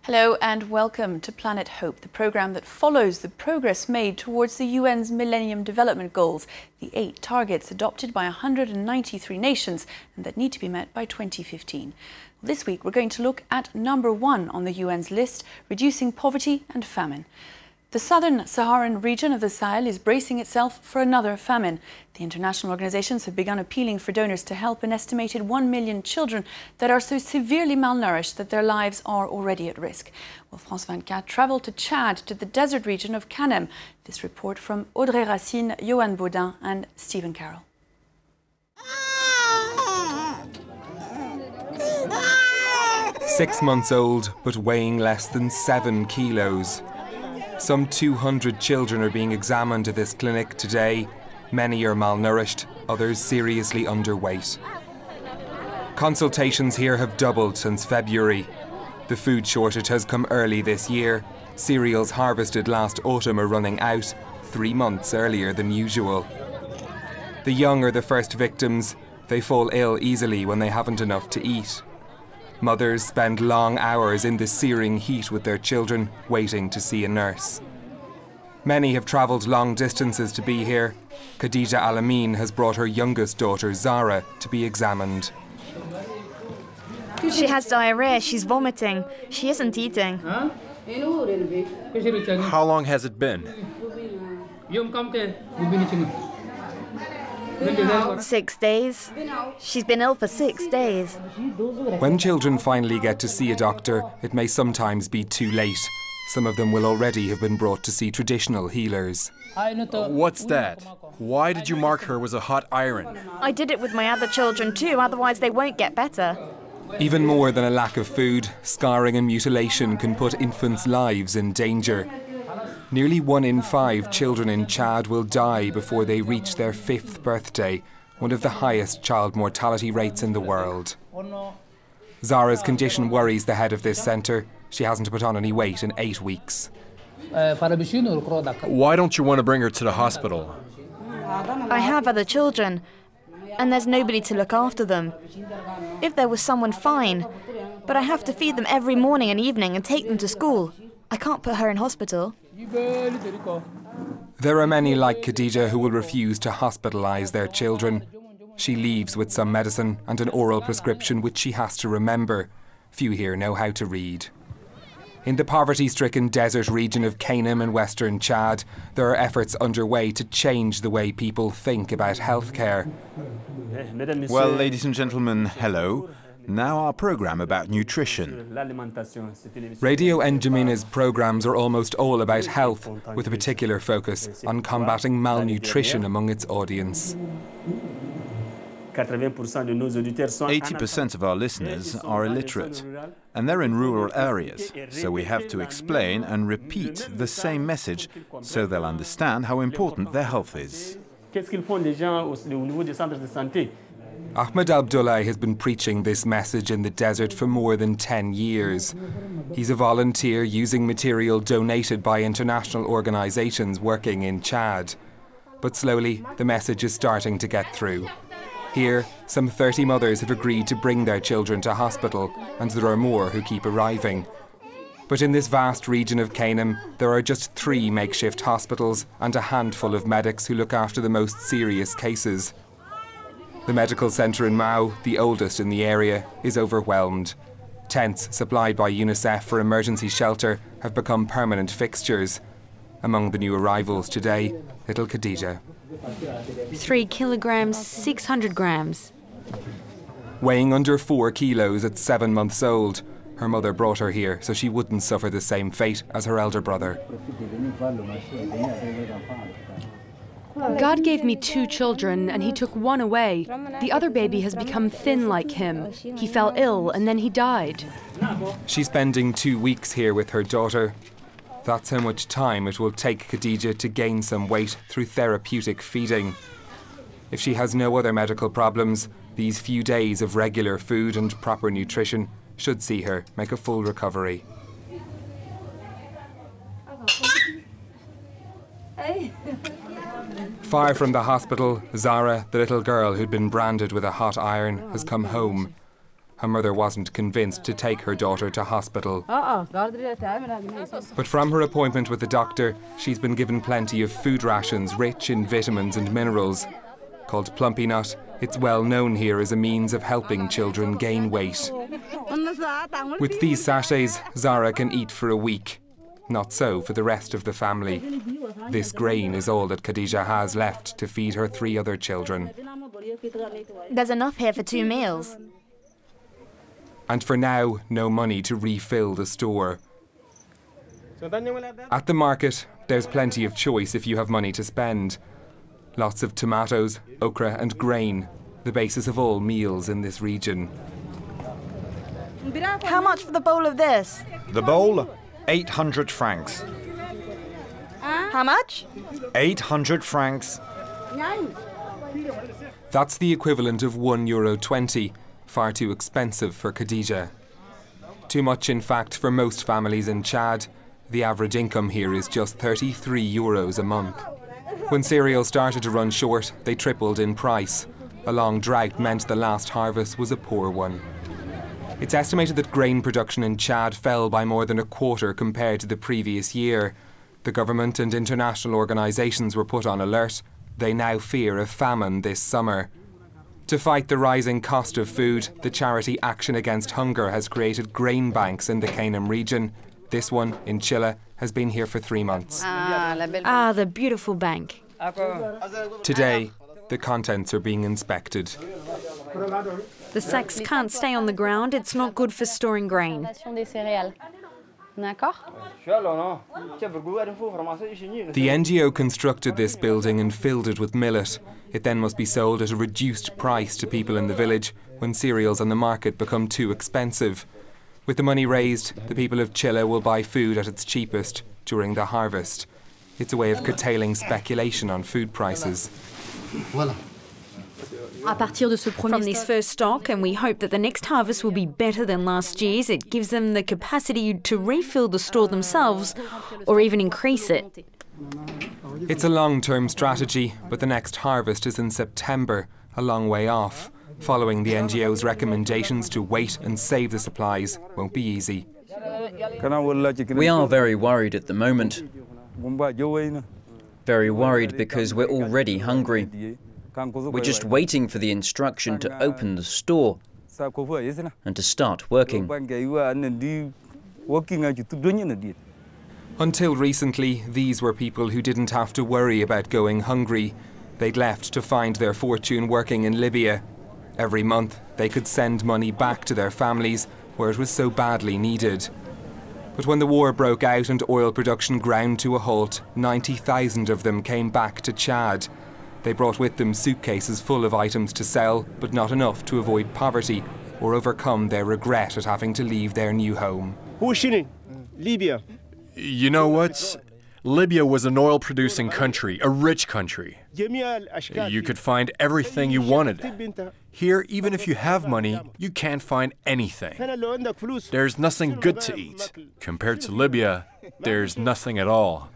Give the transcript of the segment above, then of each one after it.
Hello and welcome to Planet Hope, the programme that follows the progress made towards the UN's Millennium Development Goals, the 8 targets adopted by 193 nations and that need to be met by 2015. This week we're going to look at number 1 on the UN's list, reducing poverty and famine. The southern Saharan region of the Sahel is bracing itself for another famine. The international organisations have begun appealing for donors to help an estimated 1 million children that are so severely malnourished that their lives are already at risk. Well, France 24 travelled to Chad, to the desert region of Kanem. This report from Audrey Racine, Johan Baudin and Stephen Carroll. 6 months old, but weighing less than 7 kilos. Some 200 children are being examined at this clinic today. Many are malnourished, others seriously underweight. Consultations here have doubled since February. The food shortage has come early this year. Cereals harvested last autumn are running out, 3 months earlier than usual. The young are the first victims. They fall ill easily when they haven't enough to eat. Mothers spend long hours in the searing heat with their children, waiting to see a nurse. Many have travelled long distances to be here. Khadija ALAMIN has brought her youngest daughter, Zara, to be examined. She has diarrhea, she's vomiting, she isn't eating. How long has it been? 6 days. She's been ill for 6 days. When children finally get to see a doctor, it may sometimes be too late. Some of them will already have been brought to see traditional healers. What's that? Why did you mark her as a hot iron? I did it with my other children too, otherwise they won't get better. Even more than a lack of food, scarring and mutilation can put infants' lives in danger. Nearly 1 in 5 children in Chad will die before they reach their 5th birthday, one of the highest child mortality rates in the world. Zara's condition worries the head of this centre. She hasn't put on any weight in 8 weeks. Why don't you want to bring her to the hospital? I have other children, and there's nobody to look after them. If there was someone, fine, but I have to feed them every morning and evening and take them to school. I can't put her in hospital. There are many like Khadija who will refuse to hospitalise their children. She leaves with some medicine and an oral prescription which she has to remember. Few here know how to read. In the poverty-stricken desert region of Kanem in western Chad, there are efforts underway to change the way people think about healthcare. Well, ladies and gentlemen, hello. Now our programme about nutrition. Radio N'Djamina's programmes are almost all about health, with a particular focus on combating malnutrition among its audience. 80% of our listeners are illiterate, and they're in rural areas, so we have to explain and repeat the same message so they'll understand how important their health is. Ahmed ABDOULAYE has been preaching this message in the desert for more than 10 years. He's a volunteer using material donated by international organisations working in Chad. But slowly, the message is starting to get through. Here, some 30 mothers have agreed to bring their children to hospital, and there are more who keep arriving. But in this vast region of Kanem, there are just 3 makeshift hospitals and a handful of medics who look after the most serious cases. The medical centre in Mao, the oldest in the area, is overwhelmed. Tents supplied by UNICEF for emergency shelter have become permanent fixtures. Among the new arrivals today, little Khadija. 3 kilograms, 600 grams. Weighing under 4 kilos at 7 months old, her mother brought her here so she wouldn't suffer the same fate as her elder brother. God gave me 2 children and he took 1 away. The other baby has become thin like him. He fell ill and then he died. She's spending 2 weeks here with her daughter. That's how much time it will take Khadija to gain some weight through therapeutic feeding. If she has no other medical problems, these few days of regular food and proper nutrition should see her make a full recovery. Far from the hospital, Zara, the little girl who'd been branded with a hot iron, has come home. Her mother wasn't convinced to take her daughter to hospital. But from her appointment with the doctor, she's been given plenty of food rations rich in vitamins and minerals. Called Plumpy Nut, it's well known here as a means of helping children gain weight. With these sachets, Zara can eat for a week. Not so for the rest of the family. This grain is all that Khadija has left to feed her 3 other children. There's enough here for 2 meals. And for now, no money to refill the store. At the market, there's plenty of choice if you have money to spend. Lots of tomatoes, okra and grain, the basis of all meals in this region. How much for the bowl of this? The bowl? 800 francs. How much? 800 francs. That's the equivalent of €1.20, far too expensive for Khadija. Too much, in fact, for most families in Chad. The average income here is just €33 a month. When cereals started to run short, they tripled in price. A long drought meant the last harvest was a poor one. It's estimated that grain production in Chad fell by more than a quarter compared to the previous year. The government and international organisations were put on alert. They now fear a famine this summer. To fight the rising cost of food, the charity Action Against Hunger has created grain banks in the Kanem region. This one, in Chile, has been here for 3 months. The beautiful bank. Today, the contents are being inspected. The sacks can't stay on the ground. It's not good for storing grain. The NGO constructed this building and filled it with millet. It then must be sold at a reduced price to people in the village when cereals on the market become too expensive. With the money raised, the people of Chile will buy food at its cheapest during the harvest. It's a way of curtailing speculation on food prices. From this first stock, and we hope that the next harvest will be better than last year's, it gives them the capacity to refill the store themselves or even increase it. It's a long-term strategy, but the next harvest is in September, a long way off. Following the NGO's recommendations to wait and save the supplies won't be easy. We are very worried at the moment. Very worried because we're already hungry. We're just waiting for the instruction to open the store and to start working. Until recently, these were people who didn't have to worry about going hungry. They'd left to find their fortune working in Libya. Every month, they could send money back to their families where it was so badly needed. But when the war broke out and oil production ground to a halt, 90,000 of them came back to Chad. They brought with them suitcases full of items to sell, but not enough to avoid poverty or overcome their regret at having to leave their new home. Libya. You know what? Libya was an oil-producing country, a rich country. You could find everything you wanted. Here, even if you have money, you can't find anything. There's nothing good to eat. Compared to Libya, there's nothing at all.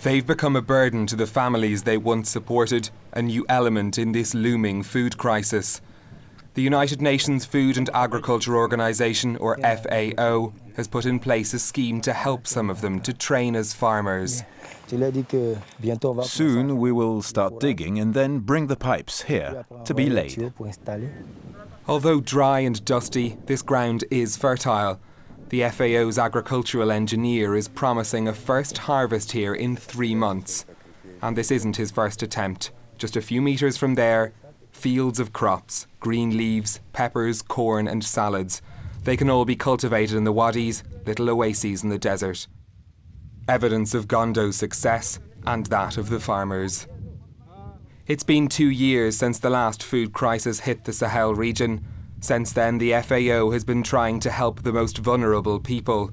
They've become a burden to the families they once supported, a new element in this looming food crisis. The United Nations Food and Agriculture Organization, or FAO, has put in place a scheme to help some of them to train as farmers. Soon we will start digging and then bring the pipes here to be laid. Although dry and dusty, this ground is fertile. The FAO's agricultural engineer is promising a first harvest here in 3 months. And this isn't his first attempt. Just a few metres from there, fields of crops, green leaves, peppers, corn and salads. They can all be cultivated in the wadis, little oases in the desert. Evidence of Gondo's success and that of the farmers. It's been 2 years since the last food crisis hit the Sahel region. Since then, the FAO has been trying to help the most vulnerable people.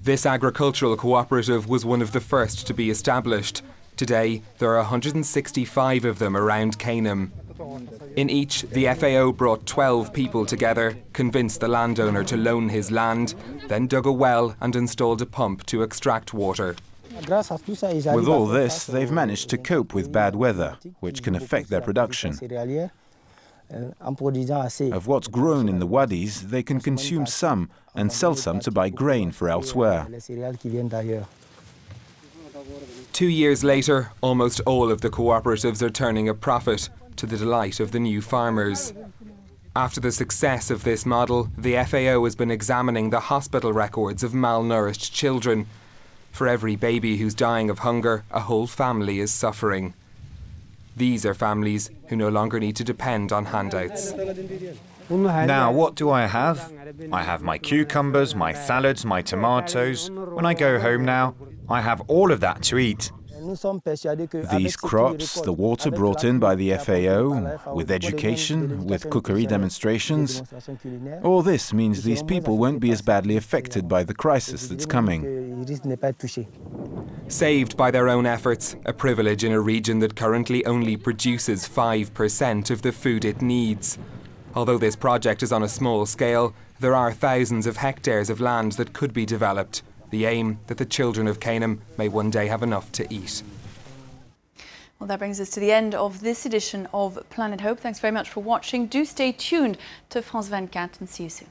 This agricultural cooperative was one of the first to be established. Today, there are 165 of them around Kanem. In each, the FAO brought 12 people together, convinced the landowner to loan his land, then dug a well and installed a pump to extract water. With all this, they've managed to cope with bad weather, which can affect their production. Of what's grown in the wadis, they can consume some and sell some to buy grain for elsewhere. 2 years later, almost all of the cooperatives are turning a profit, to the delight of the new farmers. After the success of this model, the FAO has been examining the hospital records of malnourished children. For every baby who's dying of hunger, a whole family is suffering. These are families who no longer need to depend on handouts. Now, what do I have? I have my cucumbers, my salads, my tomatoes. When I go home now, I have all of that to eat. These crops, the water brought in by the FAO, with education, with cookery demonstrations, all this means these people won't be as badly affected by the crisis that's coming. Saved by their own efforts, a privilege in a region that currently only produces 5% of the food it needs. Although this project is on a small scale, there are thousands of hectares of land that could be developed. The aim that the children of Kanem may one day have enough to eat. Well, that brings us to the end of this edition of Planet Hope. Thanks very much for watching. Do stay tuned to France 24 and see you soon.